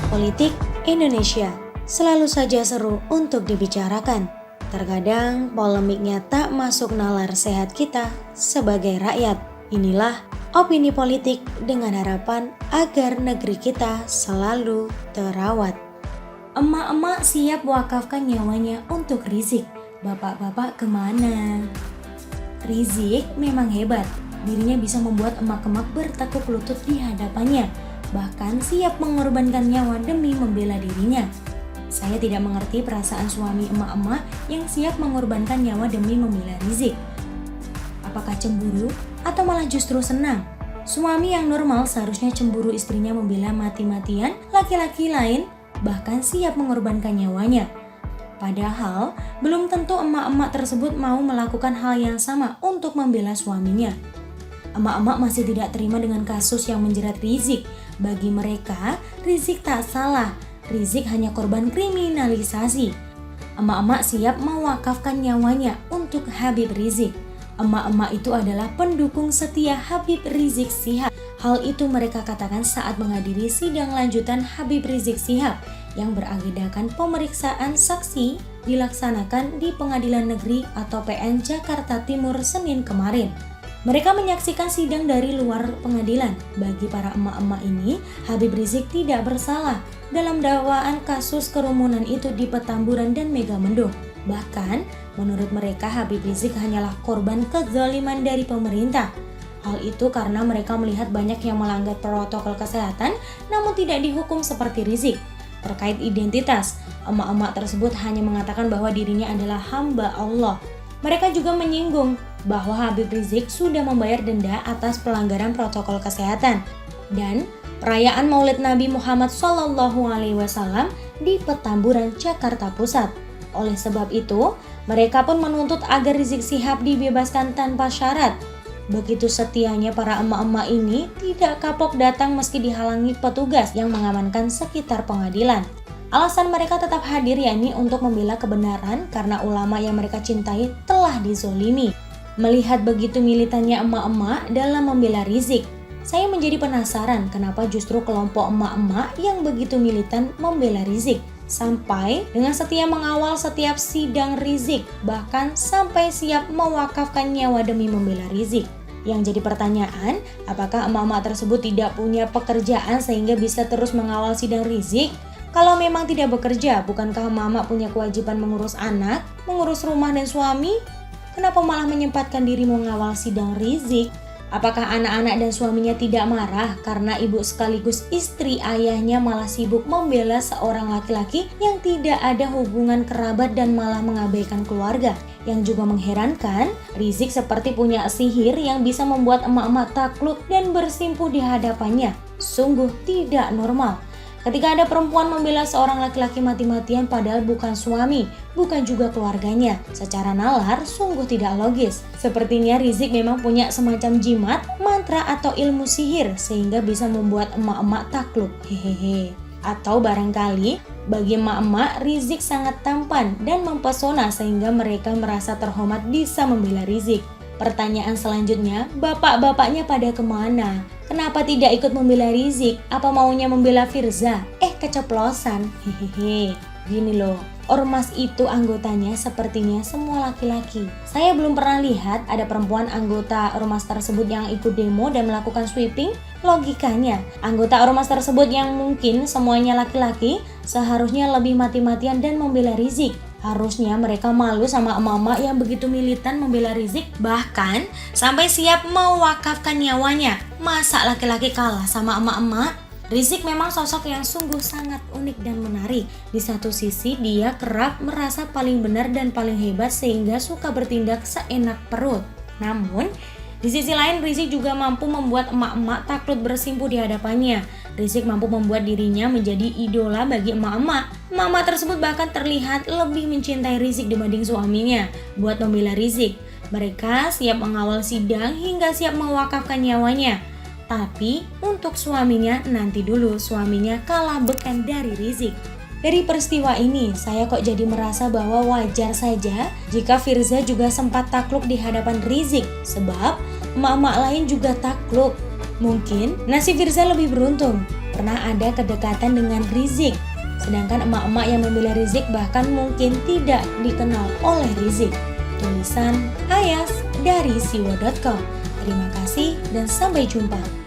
Politik Indonesia selalu saja seru untuk dibicarakan. Terkadang polemiknya tak masuk nalar sehat kita sebagai rakyat. Inilah opini politik dengan harapan agar negeri kita selalu terawat. Emak-emak siap wakafkan nyawanya untuk Rizik. Bapak-bapak kemana? Rizik memang hebat. Dirinya bisa membuat emak-emak bertekuk lutut di hadapannya. Bahkan siap mengorbankan nyawa demi membela dirinya. Saya tidak mengerti perasaan suami emak-emak yang siap mengorbankan nyawa demi membela Rizik. Apakah cemburu atau malah justru senang? Suami yang normal seharusnya cemburu istrinya membela mati-matian laki-laki lain, bahkan siap mengorbankan nyawanya. Padahal belum tentu emak-emak tersebut mau melakukan hal yang sama untuk membela suaminya. Emak-emak masih tidak terima dengan kasus yang menjerat Rizik. Bagi mereka, Rizik tak salah. Rizik hanya korban kriminalisasi. Emak-emak siap mewakafkan nyawanya untuk Habib Rizik. Emak-emak itu adalah pendukung setia Habib Rizik Syihab. Hal itu mereka katakan saat menghadiri sidang lanjutan Habib Rizik Syihab yang beragendakan pemeriksaan saksi dilaksanakan di Pengadilan Negeri atau PN Jakarta Timur Senin kemarin. Mereka menyaksikan sidang dari luar pengadilan. Bagi para emak-emak ini, Habib Rizik tidak bersalah dalam dakwaan kasus kerumunan itu di Petamburan dan Megamendung. Bahkan, menurut mereka Habib Rizik hanyalah korban kezaliman dari pemerintah. Hal itu karena mereka melihat banyak yang melanggar protokol kesehatan namun tidak dihukum seperti Rizik. Terkait identitas, emak-emak tersebut hanya mengatakan bahwa dirinya adalah hamba Allah. Mereka juga menyinggung bahwa Habib Rizik sudah membayar denda atas pelanggaran protokol kesehatan dan perayaan Maulid Nabi Muhammad SAW di Petamburan, Jakarta Pusat. Oleh sebab itu, mereka pun menuntut agar Rizik Syihab dibebaskan tanpa syarat. Begitu setianya para emak-emak ini tidak kapok datang meski dihalangi petugas yang mengamankan sekitar pengadilan. Alasan mereka tetap hadir yakni untuk membela kebenaran karena ulama yang mereka cintai telah dizolimi. Melihat begitu militannya emak-emak dalam membela Rizik, saya menjadi penasaran kenapa justru kelompok emak-emak yang begitu militan membela Rizik. Sampai dengan setia mengawal setiap sidang Rizik, bahkan sampai siap mewakafkan nyawa demi membela Rizik. Yang jadi pertanyaan, apakah emak-emak tersebut tidak punya pekerjaan sehingga bisa terus mengawal sidang Rizik? Kalau memang tidak bekerja, bukankah emak-emak punya kewajiban mengurus anak, mengurus rumah dan suami? Kenapa malah menyempatkan diri mengawal sidang Rizik? Apakah anak-anak dan suaminya tidak marah karena ibu sekaligus istri ayahnya malah sibuk membela seorang laki-laki yang tidak ada hubungan kerabat dan malah mengabaikan keluarga? Yang juga mengherankan, Rizik seperti punya sihir yang bisa membuat emak-emak takluk dan bersimpuh di hadapannya. Sungguh tidak normal. Ketika ada perempuan membela seorang laki-laki mati-matian padahal bukan suami, bukan juga keluarganya. Secara nalar, sungguh tidak logis. Sepertinya Rizik memang punya semacam jimat, mantra atau ilmu sihir sehingga bisa membuat emak-emak takluk. Hehehe. Atau barangkali bagi emak-emak Rizik sangat tampan dan mempesona sehingga mereka merasa terhormat bisa membela Rizik. Pertanyaan selanjutnya, bapak-bapaknya pada kemana? Kenapa tidak ikut membela Rizik? Apa maunya membela Firza? Keceplosan. Hehehe. Gini loh, ormas itu anggotanya sepertinya semua laki-laki. Saya belum pernah lihat ada perempuan anggota ormas tersebut yang ikut demo dan melakukan sweeping. Logikanya, anggota ormas tersebut yang mungkin semuanya laki-laki seharusnya lebih mati-matian dan membela Rizik. Harusnya mereka malu sama emak-emak yang begitu militan membela Rizik, bahkan sampai siap mewakafkan nyawanya. Masa laki-laki kalah sama emak-emak? Rizik memang sosok yang sungguh sangat unik dan menarik. Di satu sisi dia kerap merasa paling benar dan paling hebat sehingga suka bertindak seenak perut. Namun, di sisi lain Rizik juga mampu membuat emak-emak takluk bersimpuh di hadapannya. Rizik mampu membuat dirinya menjadi idola bagi emak-emak. Emak-emak tersebut bahkan terlihat lebih mencintai Rizik dibanding suaminya. Buat membela Rizik, mereka siap mengawal sidang hingga siap mewakafkan nyawanya. Tapi untuk suaminya nanti dulu, suaminya kalah beken dari Rizik. Dari peristiwa ini, saya kok jadi merasa bahwa wajar saja jika Firza juga sempat takluk di hadapan Rizik. Sebab emak-emak lain juga takluk. Mungkin nasib Firza lebih beruntung. pernah ada kedekatan dengan Rizik. Sedangkan emak-emak yang memilih Rizik bahkan mungkin tidak dikenal oleh Rizik. Tulisan Ayas dari siwo.com. Terima kasih dan sampai jumpa.